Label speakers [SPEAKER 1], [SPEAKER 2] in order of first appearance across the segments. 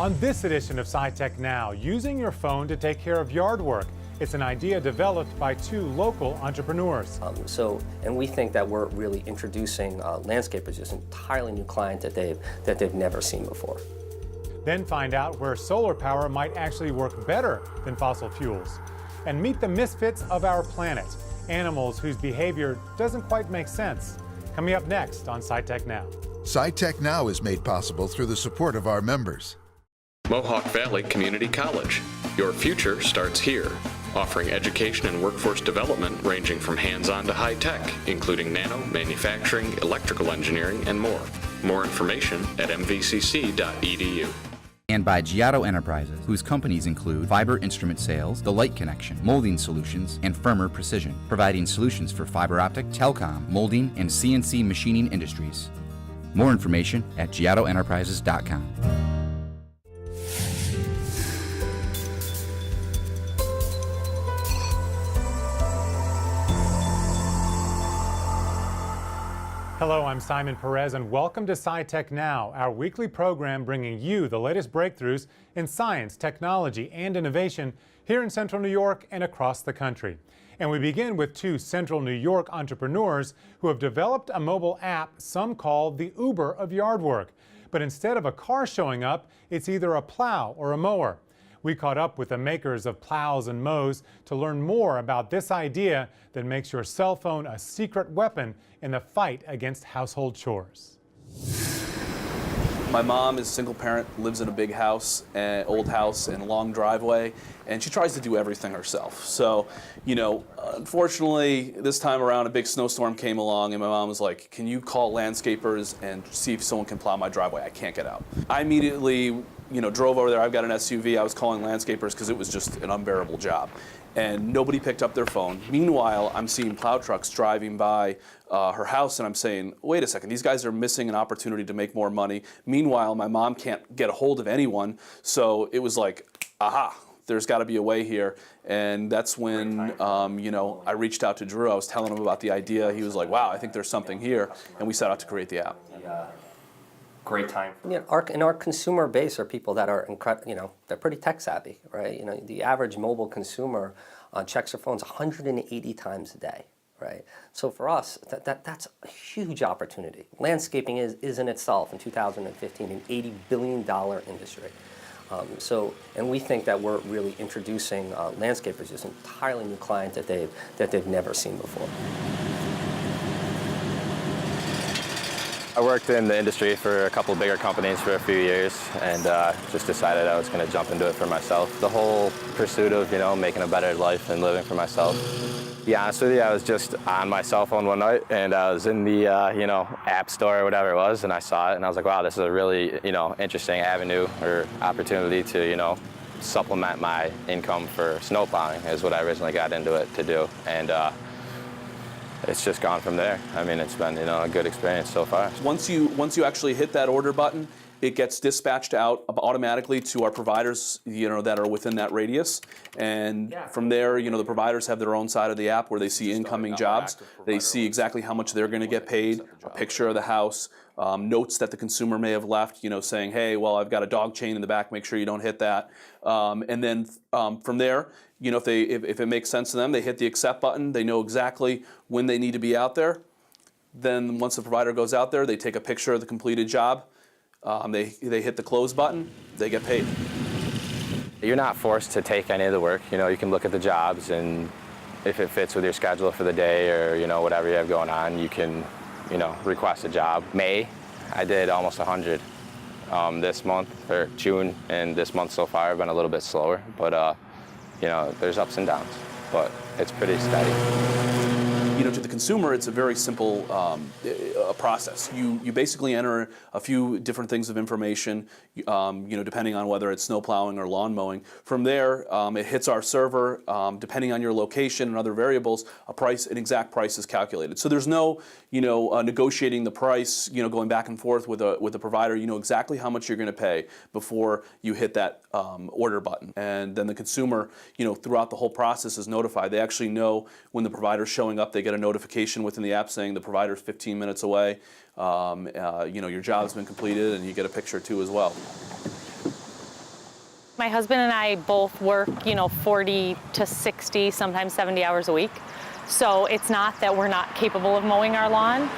[SPEAKER 1] On this edition of SciTech Now, using your phone to take care of yard work. It's an idea developed by two local entrepreneurs.
[SPEAKER 2] And we think that we're really introducing landscapers to an entirely new client that they've never seen before.
[SPEAKER 1] Then find out where solar power might actually work better than fossil fuels. And meet the misfits of our planet, animals whose behavior doesn't quite make sense. Coming up next on SciTech Now.
[SPEAKER 3] SciTech Now is made possible through the support of our members.
[SPEAKER 4] Mohawk Valley Community College. Your future starts here, offering education and workforce development ranging from hands-on to high-tech, including nano, manufacturing, electrical engineering, and more. More information at mvcc.edu.
[SPEAKER 5] And by Giotto Enterprises, whose companies include Fiber Instrument Sales, The Light Connection, Molding Solutions, and Firmer Precision, providing solutions for fiber optic, telecom, molding, and CNC machining industries. More information at giottoenterprises.com.
[SPEAKER 1] Hello, I'm Simon Perez, and welcome to SciTech Now, our weekly program bringing you the latest breakthroughs in science, technology, and innovation here in Central New York and across the country. And we begin with two Central New York entrepreneurs who have developed a mobile app some call the Uber of yard work. But instead of a car showing up, it's either a plow or a mower. We caught up with the makers of plows and mows to learn more about this idea that makes your cell phone a secret weapon in the fight against household chores.
[SPEAKER 6] My mom is a single parent, lives in a big house, old house, and a long driveway, and she tries to do everything herself. So, unfortunately, this time around a big snowstorm came along, and my mom was like, "Can you call landscapers and see if someone can plow my driveway? I can't get out." I immediately, drove over there. I've got an SUV. I was calling landscapers because it was just an unbearable job. And nobody picked up their phone. Meanwhile, I'm seeing plow trucks driving by her house, and I'm saying, wait a second, these guys are missing an opportunity to make more money. Meanwhile, my mom can't get a hold of anyone, so it was like, aha, there's got to be a way here. And that's when, I reached out to Drew. I was telling him about the idea. He was like, wow, I think there's something here, and we set out to create the app.
[SPEAKER 2] Great time. Our consumer base are people that are they're pretty tech savvy, right? The average mobile consumer checks their phones 180 times a day, right? So for us, that's a huge opportunity. Landscaping is in itself in 2015 an $80 billion industry. And we think that we're really introducing landscapers to an entirely new client that they've never seen before.
[SPEAKER 7] I worked in the industry for a couple bigger companies for a few years and just decided I was going to jump into it for myself. The whole pursuit of, making a better life and living for myself. To be honest with you, I was just on my cell phone one night and I was in the, app store or whatever it was, and I saw it and I was like, wow, this is a really, interesting avenue or opportunity to, supplement my income for snow plowing is what I originally got into it to do. And it's just gone from there. I mean, it's been, a good experience so far.
[SPEAKER 6] Once you actually hit that order button, it gets dispatched out automatically to our providers, that are within that radius. And from there, the providers have their own side of the app where they see incoming jobs. They see exactly how much they're going to get paid, a picture of the house, notes that the consumer may have left, saying, hey, well, I've got a dog chain in the back, make sure you don't hit that. And then from there, if it makes sense to them, they hit the accept button. They know exactly when they need to be out there. Then once the provider goes out there, they take a picture of the completed job. They hit the close button. They get paid.
[SPEAKER 7] You're not forced to take any of the work. You can look at the jobs, and if it fits with your schedule for the day or whatever you have going on, you can request a job. May, I did almost 100 this month, or June, and this month so far I've been a little bit slower, but there's ups and downs, but it's pretty steady.
[SPEAKER 6] To the consumer, it's a very simple process. You basically enter a few different things of information, depending on whether it's snow plowing or lawn mowing. From there, it hits our server. Depending on your location and other variables, an exact price is calculated. So there's no, negotiating the price, going back and forth with a provider. You know exactly how much you're going to pay before you hit that order button. And then the consumer, throughout the whole process is notified. They actually know when the provider's showing up. They get a notification within the app saying the provider's 15 minutes away. Your job's been completed, and you get a picture too as well.
[SPEAKER 8] My husband and I both work, 40 to 60, sometimes 70 hours a week. So it's not that we're not capable of mowing our lawn.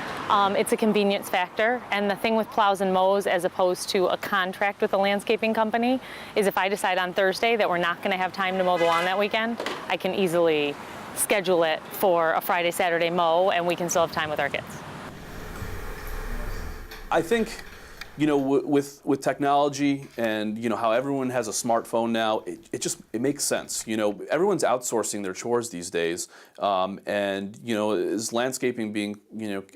[SPEAKER 8] It's a convenience factor. And the thing with plows and mows, as opposed to a contract with a landscaping company, is if I decide on Thursday that we're not going to have time to mow the lawn that weekend, I can easily schedule it for a Friday, Saturday mow, and we can still have time with our kids.
[SPEAKER 6] I think, with technology and how everyone has a smartphone now, it makes sense. Everyone's outsourcing their chores these days, and is landscaping being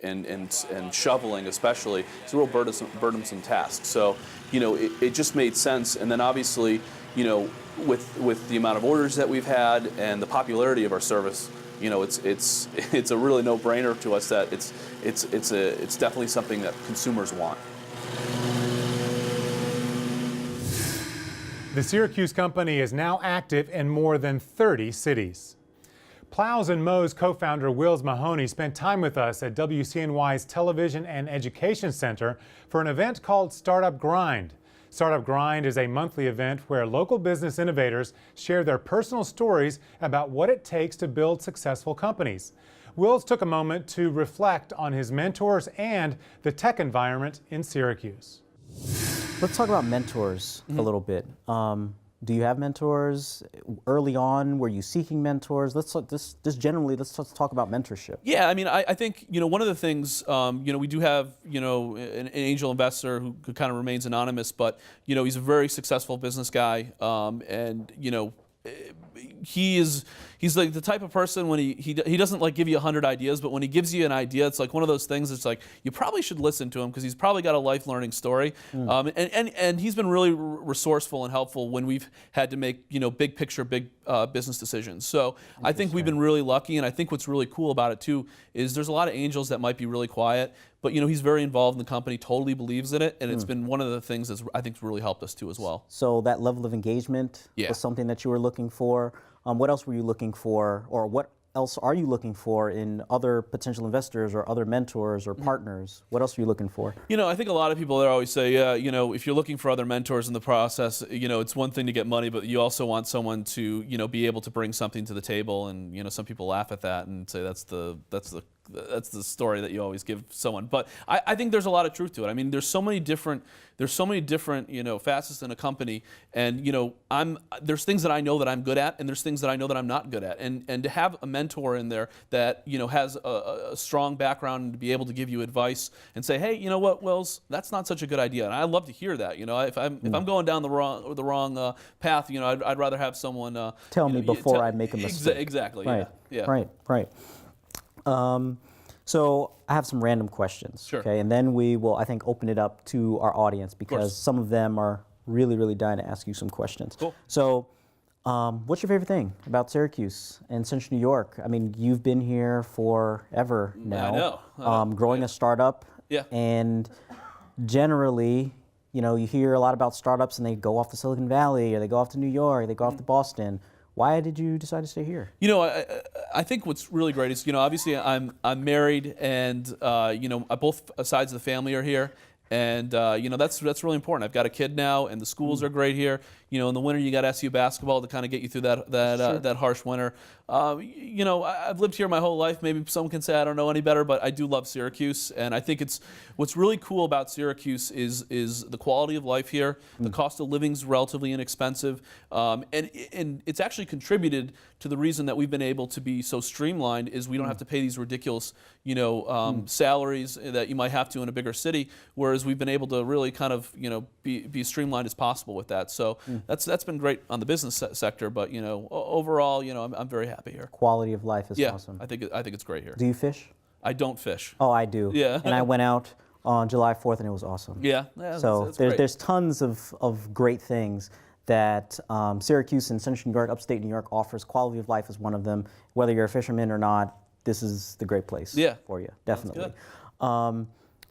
[SPEAKER 6] and shoveling especially, it's a real burdensome task. So it just made sense. And then obviously with the amount of orders that we've had and the popularity of our service, it's a really no-brainer to us that it's definitely something that consumers want.
[SPEAKER 1] The Syracuse company is now active in more than 30 cities. Plows and Mows co-founder Wills Mahoney spent time with us at WCNY's Television and Education Center for an event called Startup Grind. Startup Grind is a monthly event where local business innovators share their personal stories about what it takes to build successful companies. Wills took a moment to reflect on his mentors and the tech environment in Syracuse.
[SPEAKER 9] Let's talk about mentors a little bit. Do you have mentors early on? Were you seeking mentors? Let's talk about mentorship.
[SPEAKER 6] Yeah, I mean, I think one of the things we do have an angel investor who kind of remains anonymous, but he's a very successful business guy, and he's like the type of person when he doesn't like give you 100 ideas, but when he gives you an idea, it's like one of those things. It's like you probably should listen to him because he's probably got a life learning story, and he's been really resourceful and helpful when we've had to make big picture, big business decisions. So I think we've been really lucky, and I think what's really cool about it too is there's a lot of angels that might be really quiet, but he's very involved in the company, totally believes in it, and it's been one of the things that I think's really helped us too as well.
[SPEAKER 9] So that level of engagement was something that you were looking for. What else were you looking for, or what else are you looking for in other potential investors or other mentors or partners? What else are you looking for?
[SPEAKER 6] I think a lot of people there always say, if you're looking for other mentors in the process, it's one thing to get money, but you also want someone to, be able to bring something to the table. And, some people laugh at that and say that's the story that you always give someone. But I think there's a lot of truth to it. I mean, there's so many different facets in a company, and there's things that I know that I'm good at, and there's things that I know that I'm not good at, and to have a mentor in there that has a strong background and to be able to give you advice and say, hey, you know what, Wills, that's not such a good idea, and I love to hear that. If I'm going down the wrong path, I'd rather have someone
[SPEAKER 9] tell me before I make a mistake.
[SPEAKER 6] Exactly.
[SPEAKER 9] Right.
[SPEAKER 6] Yeah.
[SPEAKER 9] Right. So I have some random questions,
[SPEAKER 6] Sure.
[SPEAKER 9] Okay, and then we will, I think, open it up to our audience because some of them are really, really dying to ask you some questions.
[SPEAKER 6] Cool.
[SPEAKER 9] So, what's your favorite thing about Syracuse and Central New York? I mean, you've been here forever now.
[SPEAKER 6] I know.
[SPEAKER 9] Growing a startup.
[SPEAKER 6] Yeah.
[SPEAKER 9] And generally, you hear a lot about startups and they go off to Silicon Valley or they go off to New York, they go off to Boston. Why did you decide to stay here?
[SPEAKER 6] I think what's really great is, obviously I'm married, and both sides of the family are here, and that's really important. I've got a kid now, and the schools are great here. In the winter you got SU basketball to kind of get you through that harsh winter. I've lived here my whole life. Maybe someone can say I don't know any better, but I do love Syracuse, and I think what's really cool about Syracuse is the quality of life here. The cost of living is relatively inexpensive, and it's actually contributed to the reason that we've been able to be so streamlined is we don't have to pay these ridiculous salaries that you might have to in a bigger city, whereas we've been able to really kind of be streamlined as possible with that. So that's been great on the business sector, but overall I'm very happy here.
[SPEAKER 9] Quality of life is awesome.
[SPEAKER 6] I think it's great here.
[SPEAKER 9] Do you fish?
[SPEAKER 6] I don't fish.
[SPEAKER 9] Oh, I do.
[SPEAKER 6] Yeah.
[SPEAKER 9] And I went out on July 4th and it was awesome.
[SPEAKER 6] Yeah.
[SPEAKER 9] So there's tons of great things that Syracuse and Central New York, upstate New York offers. Quality of life is one of them. Whether you're a fisherman or not, this is the great place for you, definitely.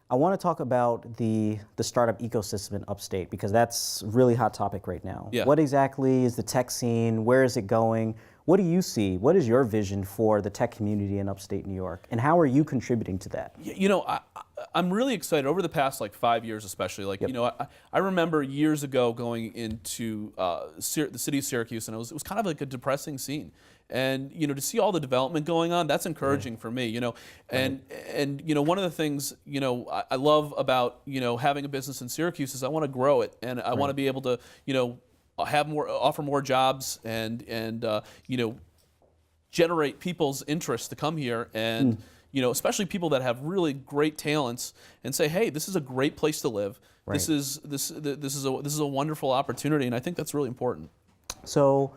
[SPEAKER 9] I want to talk about the startup ecosystem in upstate because that's a really hot topic right now.
[SPEAKER 6] Yeah.
[SPEAKER 9] What exactly is the tech scene? Where is it going? What do you see? What is your vision for the tech community in upstate New York? And how are you contributing to that?
[SPEAKER 6] I'm really excited over the past like 5 years, especially. Like, you know, I remember years ago going into the city of Syracuse, and it was kind of like a depressing scene. And you know, to see all the development going on, that's encouraging for me. You know, and you know, one of the things, you know, I love about, you know, having a business in Syracuse is I want to grow it, and I want to be able to, you know, offer more jobs, and you know, generate people's interest to come here, and you know, especially people that have really great talents, and say, hey, this is a great place to live. This is a wonderful opportunity, and I think that's really important.
[SPEAKER 9] So,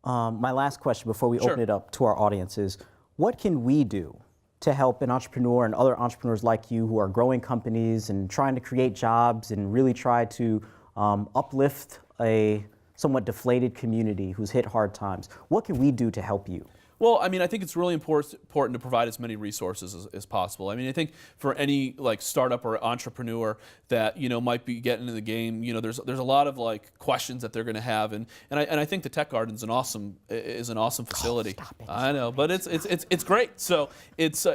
[SPEAKER 9] my last question before we open it up to our audience is, what can we do to help an entrepreneur and other entrepreneurs like you who are growing companies and trying to create jobs and really try to uplift a somewhat deflated community who's hit hard times? What can we do to help you?
[SPEAKER 6] Well, I mean, I think it's really important to provide as many resources as possible. I mean, I think for any like startup or entrepreneur that, you know, might be getting into the game, you know, there's a lot of like questions that they're going to have, and I think the Tech Garden is an awesome facility.
[SPEAKER 9] Oh, stop it.
[SPEAKER 6] I know, but it's great. So it's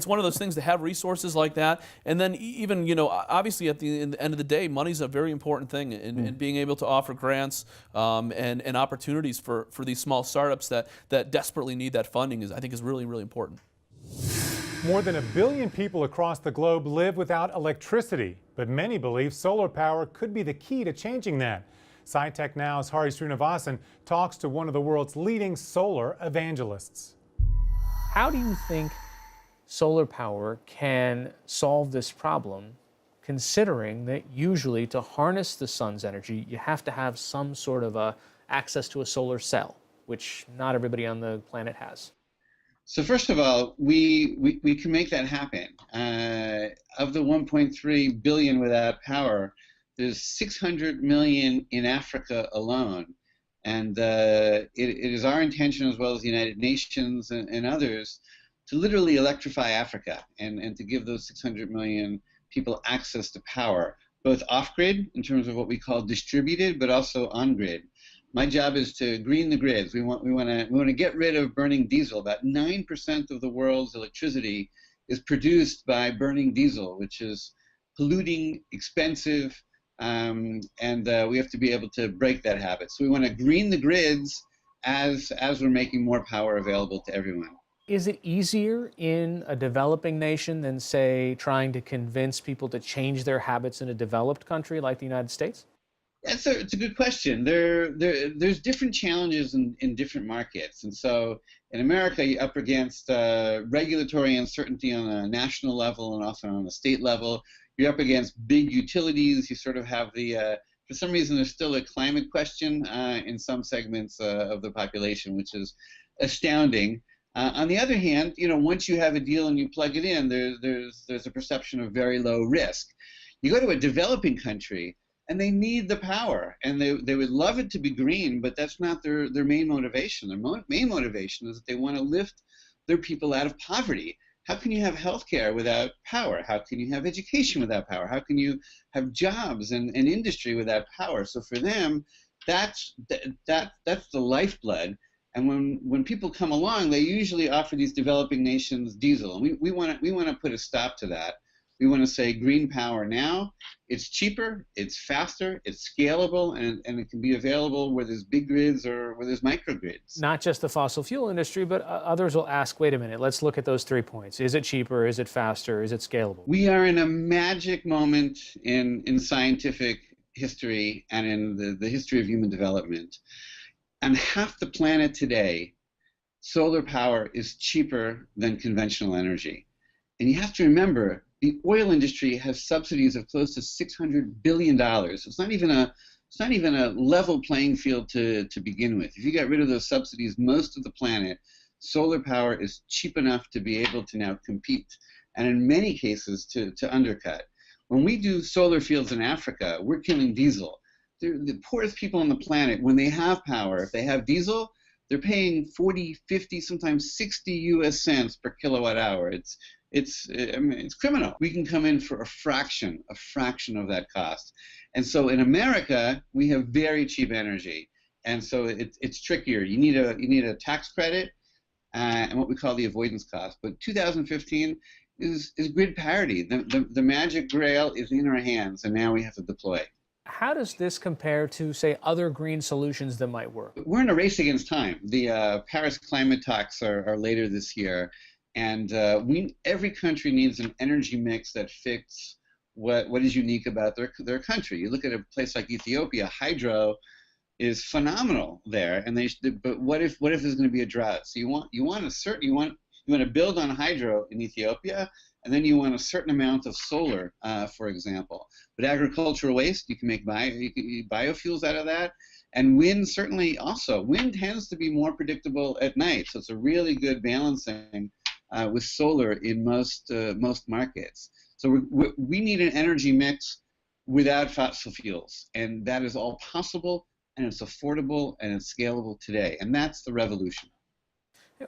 [SPEAKER 6] one of those things to have resources like that, and then even, you know, obviously at the end of the day, money's a very important thing, and being able to offer grants and opportunities for these small startups that desperately need that funding I think is really, really important.
[SPEAKER 1] More than 1 billion people across the globe live without electricity, but many believe solar power could be the key to changing that. SciTech Now's Hari Srinivasan talks to one of the world's leading solar evangelists.
[SPEAKER 10] How do you think solar power can solve this problem, considering that usually to harness the sun's energy, you have to have some sort of access to a solar cell, which not everybody on the planet has?
[SPEAKER 11] So first of all, we can make that happen. Of the 1.3 billion without power, there's 600 million in Africa alone. And it is our intention, as well as the United Nations and others, to literally electrify Africa and to give those 600 million people access to power, both off-grid in terms of what we call distributed, but also on-grid. My job is to green the grids. We want to get rid of burning diesel. About 9% of the world's electricity is produced by burning diesel, which is polluting, expensive, and we have to be able to break that habit. So we want to green the grids as we're making more power available to everyone.
[SPEAKER 10] Is it easier in a developing nation than, say, trying to convince people to change their habits in a developed country like the United States?
[SPEAKER 11] It's a good question. There's different challenges in different markets. And so in America, you're up against regulatory uncertainty on a national level and also on a state level. You're up against big utilities. You sort of have for some reason, there's still a climate question in some segments of the population, which is astounding. On the other hand, you know, once you have a deal and you plug it in, there's a perception of very low risk. You go to a developing country, and they need the power, and they would love it to be green, but that's not their main motivation. Their main motivation is that they want to lift their people out of poverty. How can you have healthcare without power? How can you have education without power? How can you have jobs and industry without power? So for them, that's the lifeblood. And when people come along, they usually offer these developing nations diesel, and we want to put a stop to that. We want to say green power now. It's cheaper, it's faster, it's scalable, and it can be available where there's big grids or where there's microgrids.
[SPEAKER 10] Not just the fossil fuel industry, but others will ask, wait a minute, let's look at those 3 points. Is it cheaper? Is it faster? Is it scalable?
[SPEAKER 11] We are in a magic moment in scientific history and in the history of human development. On half the planet today, solar power is cheaper than conventional energy. And you have to remember, the oil industry has subsidies of close to $600 billion. It's not even a level playing field to begin with. If you got rid of those subsidies, most of the planet, solar power is cheap enough to be able to now compete, and in many cases to undercut. When we do solar fields in Africa, we're killing diesel. They're the poorest people on the planet. When they have power, if they have diesel, they're paying 40, 50, sometimes 60 US cents per kilowatt hour. It's criminal. We can come in for a fraction of that cost. And so in America, we have very cheap energy. And so it's trickier. You need a tax credit and what we call the avoidance cost. But 2015, is grid parity. The magic grail is in our hands, and now we have to deploy.
[SPEAKER 10] How does this compare to, say, other green solutions that might work?
[SPEAKER 11] We're in a race against time. The Paris climate talks are later this year, and every country needs an energy mix that fits what is unique about their country. You look at a place like Ethiopia, hydro is phenomenal there, and but what if there's going to be a drought? So you want to build on hydro in Ethiopia, and then you want a certain amount of solar, for example. But agricultural waste, you can make biofuels out of that, and wind certainly also. Wind tends to be more predictable at night, so it's a really good balancing with solar in most markets. So we need an energy mix without fossil fuels, and that is all possible, and it's affordable, and it's scalable today, and that's the revolution.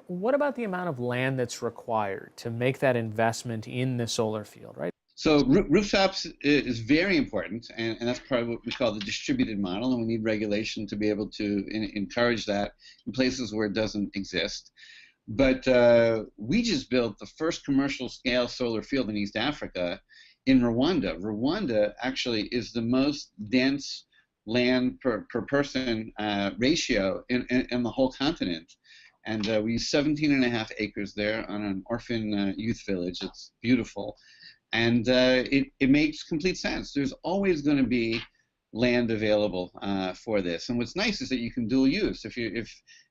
[SPEAKER 10] What about the amount of land that's required to make that investment in the solar field, right?
[SPEAKER 11] So rooftops is very important, and that's part of what we call the distributed model, and we need regulation to be able to encourage that in places where it doesn't exist. But we just built the first commercial scale solar field in East Africa in Rwanda. Rwanda actually is the most dense land per person ratio in the whole continent. And we use 17.5 acres there on an orphan youth village. It's beautiful. And it makes complete sense. There's always going to be land available for this. And what's nice is that you can dual use.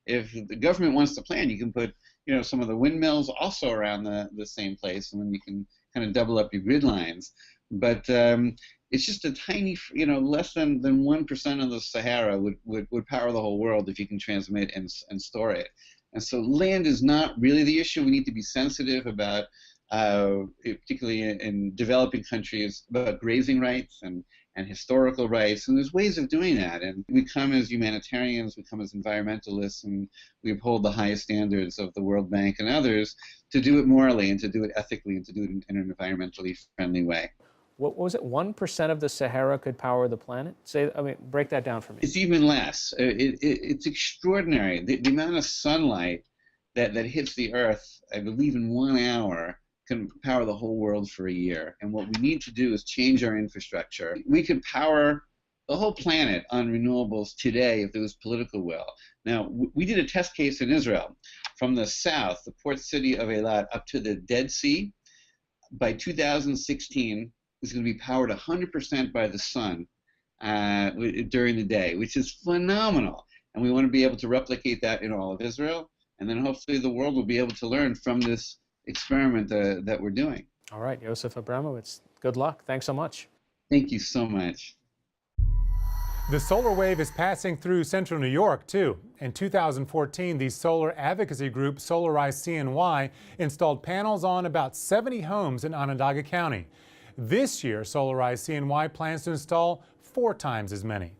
[SPEAKER 11] If the government wants to plan, you can put some of the windmills also around the same place, and then you can kind of double up your grid lines. But it's just a tiny, less than 1% of the Sahara would power the whole world if you can transmit and store it. And so land is not really the issue. We need to be sensitive about, particularly in developing countries, about grazing rights and historical rights. And there's ways of doing that. And we come as humanitarians, we come as environmentalists, and we uphold the highest standards of the World Bank and others to do it morally and to do it ethically and to do it in an environmentally friendly way.
[SPEAKER 10] What was it? 1% of the Sahara could power the planet? Break that down for me.
[SPEAKER 11] It's even less. It's extraordinary. The amount of sunlight that hits the Earth, I believe, in 1 hour can power the whole world for a year. And what we need to do is change our infrastructure. We could power the whole planet on renewables today if there was political will. Now, we did a test case in Israel from the south, the port city of Eilat, up to the Dead Sea. By 2016, is going to be powered 100% by the sun during the day, which is phenomenal. And we want to be able to replicate that in all of Israel. And then hopefully the world will be able to learn from this experiment that we're doing.
[SPEAKER 10] All right, Yosef Abramowitz, good luck. Thanks so much.
[SPEAKER 11] Thank you so much.
[SPEAKER 1] The solar wave is passing through central New York, too. In 2014, the solar advocacy group Solarize CNY installed panels on about 70 homes in Onondaga County. This year, Solarize CNY plans to install 4 times as many.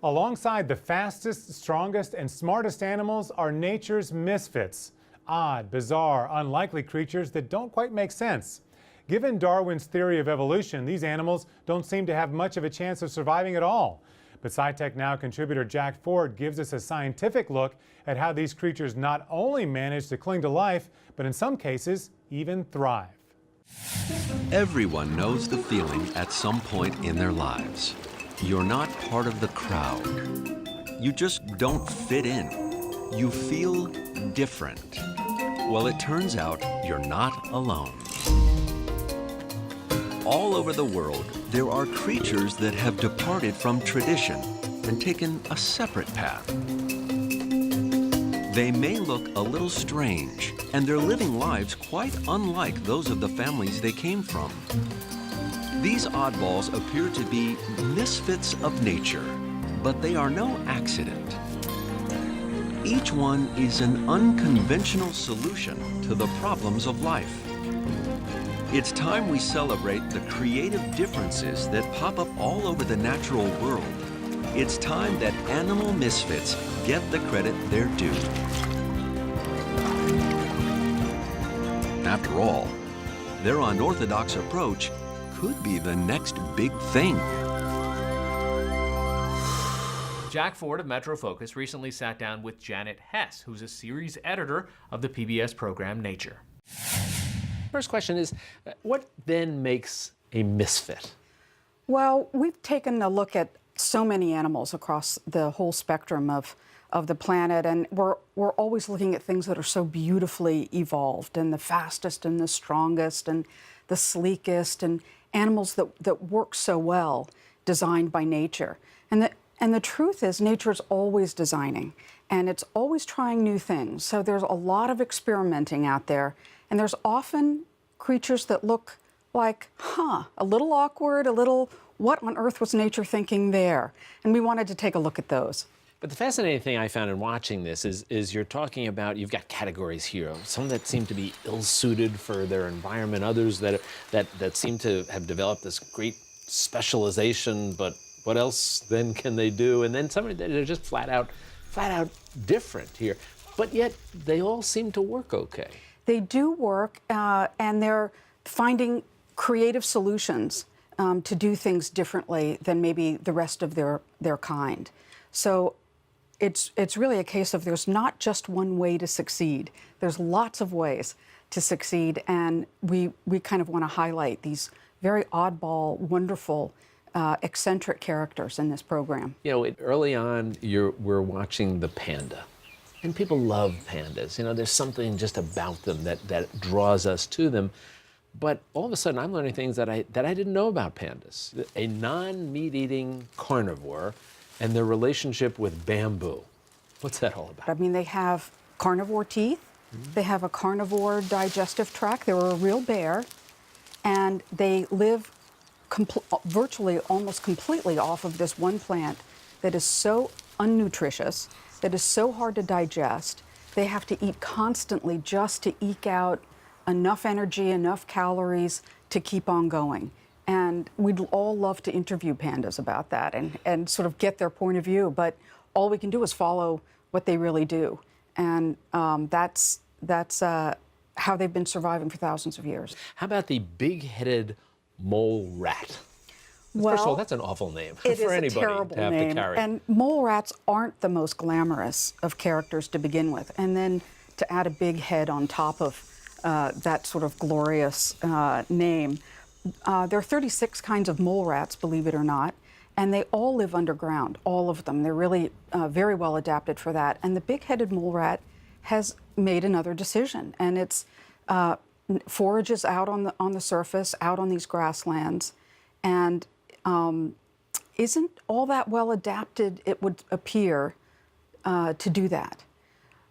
[SPEAKER 1] Alongside the fastest, strongest, and smartest animals are nature's misfits. Odd, bizarre, unlikely creatures that don't quite make sense. Given Darwin's theory of evolution, these animals don't seem to have much of a chance of surviving at all. But SciTech Now contributor Jack Ford gives us a scientific look at how these creatures not only manage to cling to life, but in some cases, even thrive.
[SPEAKER 12] Everyone knows the feeling at some point in their lives. You're not part of the crowd. You just don't fit in. You feel different. Well, it turns out you're not alone. All over the world, there are creatures that have departed from tradition and taken a separate path. They may look a little strange, and they're living lives quite unlike those of the families they came from. These oddballs appear to be misfits of nature, but they are no accident. Each one is an unconventional solution to the problems of life. It's time we celebrate the creative differences that pop up all over the natural world. It's time that animal misfits get the credit they're due. After all, their unorthodox approach could be the next big thing.
[SPEAKER 10] Jack Ford of Metro Focus recently sat down with Janet Hess, who's a series editor of the PBS program Nature. First question is, what then makes a misfit?
[SPEAKER 13] Well, we've taken a look at so many animals across the whole spectrum of the planet, and we're always looking at things that are so beautifully evolved, and the fastest and the strongest and the sleekest, and animals that work so well, designed by nature. And the truth is, nature is always designing, and it's always trying new things. So there's a lot of experimenting out there, and there's often creatures that look like, a little awkward, a little, what on earth was nature thinking there? And we wanted to take a look at those.
[SPEAKER 14] But the fascinating thing I found in watching this is you're talking about, you've got categories here, some that seem to be ill-suited for their environment, others that seem to have developed this great specialization, but what else then can they do? And then some that are just flat out different here. But yet they all seem to work okay.
[SPEAKER 13] They do work, and they're finding creative solutions to do things differently than maybe the rest of their kind. So it's really a case of there's not just one way to succeed. There's lots of ways to succeed, and we kind of want to highlight these very oddball, wonderful, eccentric characters in this program.
[SPEAKER 14] You know, early on, we're watching the panda. And people love pandas. You know, there's something just about them that draws us to them. But all of a sudden, I'm learning things that I didn't know about pandas. A non-meat-eating carnivore and their relationship with bamboo. What's that all about?
[SPEAKER 13] I mean, they have carnivore teeth. They have a carnivore digestive tract. They're a real bear. And they live virtually almost completely off of this one plant that is so unnutritious, that is so hard to digest. They have to eat constantly just to eke out enough energy, enough calories to keep on going. And we'd all love to interview pandas about that and sort of get their point of view, but all we can do is follow what they really do. And that's how they've been surviving for thousands of years.
[SPEAKER 14] How about the big-headed mole rat?
[SPEAKER 13] Well,
[SPEAKER 14] first of all, that's an awful name for
[SPEAKER 13] it is
[SPEAKER 14] anybody
[SPEAKER 13] a terrible
[SPEAKER 14] to have
[SPEAKER 13] name.
[SPEAKER 14] to carry.
[SPEAKER 13] And mole rats aren't the most glamorous of characters to begin with. And then to add a big head on top of that sort of glorious name. There are 36 kinds of mole rats, believe it or not, and they all live underground, all of them. They're really very well adapted for that. And the big-headed mole rat has made another decision, and it's forages out on the surface, out on these grasslands, and isn't all that well adapted, it would appear, to do that.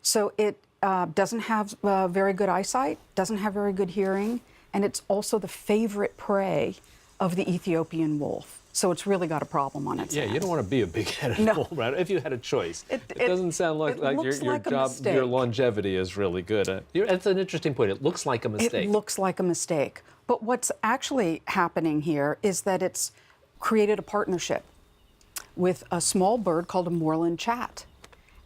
[SPEAKER 13] So it doesn't have very good eyesight, doesn't have very good hearing, and it's also the favorite prey of the Ethiopian wolf. So it's really got a problem on its hands.
[SPEAKER 14] Yeah, you don't want to be a big-headed mole rat if you had a choice. It doesn't sound like your job, your longevity is really good. That's an interesting point. It looks like a mistake.
[SPEAKER 13] It looks like a mistake. But what's actually happening here is that it's created a partnership with a small bird called a moorland chat.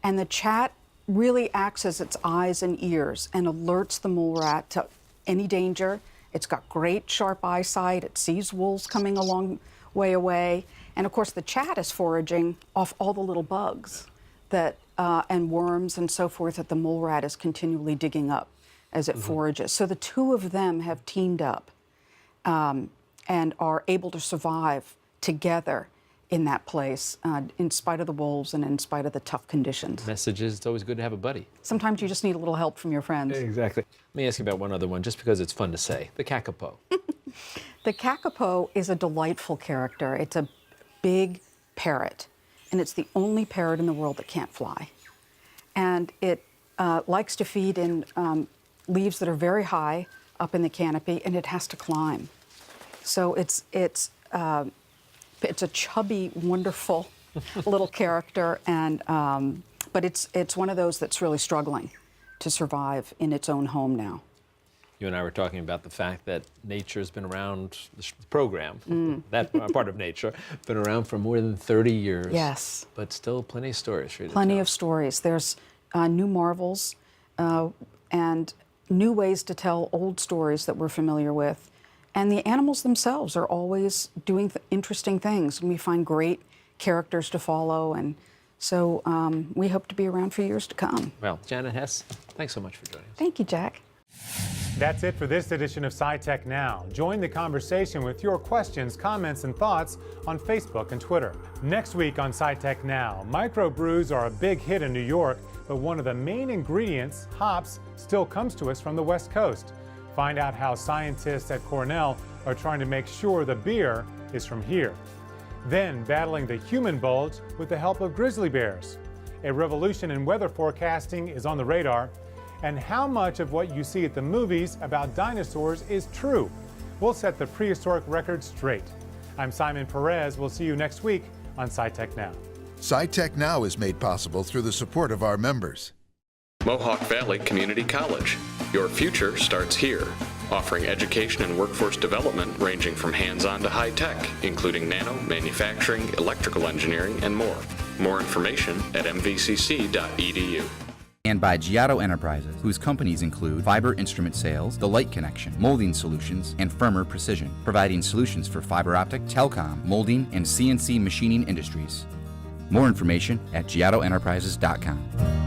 [SPEAKER 13] And the chat really acts as its eyes and ears and alerts the mole rat to any danger. It's got great sharp eyesight. It sees wolves coming a long way away. And of course, the chat is foraging off all the little bugs that and worms and so forth that the mole rat is continually digging up as it forages. So the two of them have teamed up and are able to survive together in that place, in spite of the wolves and in spite of the tough conditions.
[SPEAKER 14] Message is, it's always good to have a buddy.
[SPEAKER 13] Sometimes you just need a little help from your friends.
[SPEAKER 14] Exactly. Let me ask you about one other one, just because it's fun to say, the kakapo.
[SPEAKER 13] The kakapo is a delightful character. It's a big parrot, and it's the only parrot in the world that can't fly. And it likes to feed in leaves that are very high up in the canopy, and it has to climb. So it's a chubby, wonderful little character, and but it's one of those that's really struggling to survive in its own home now.
[SPEAKER 14] You and I were talking about the fact that nature's been around, the program, that part of nature, been around for more than 30 years.
[SPEAKER 13] Yes.
[SPEAKER 14] But still plenty of stories for you to
[SPEAKER 13] Plenty
[SPEAKER 14] tell.
[SPEAKER 13] of stories. There's new marvels and new ways to tell old stories that we're familiar with. And the animals themselves are always doing interesting things. And we find great characters to follow. And so we hope to be around for years to come.
[SPEAKER 14] Well, Janet Hess, thanks so much for joining us.
[SPEAKER 13] Thank you, Jack.
[SPEAKER 1] That's it for this edition of SciTech Now. Join the conversation with your questions, comments, and thoughts on Facebook and Twitter. Next week on SciTech Now, microbrews are a big hit in New York, but one of the main ingredients, hops, still comes to us from the West Coast. Find out how scientists at Cornell are trying to make sure the beer is from here. Then, battling the human bulge with the help of grizzly bears. A revolution in weather forecasting is on the radar. And how much of what you see at the movies about dinosaurs is true? We'll set the prehistoric record straight. I'm Simon Perez. We'll see you next week on SciTech Now.
[SPEAKER 3] SciTech Now is made possible through the support of our members.
[SPEAKER 4] Mohawk Valley Community College. Your future starts here. Offering education and workforce development ranging from hands-on to high-tech, including nano, manufacturing, electrical engineering, and more. More information at mvcc.edu.
[SPEAKER 5] And by Giotto Enterprises, whose companies include Fiber Instrument Sales, The Light Connection, Molding Solutions, and Firmer Precision, providing solutions for fiber optic, telecom, molding, and CNC machining industries. More information at giottoenterprises.com.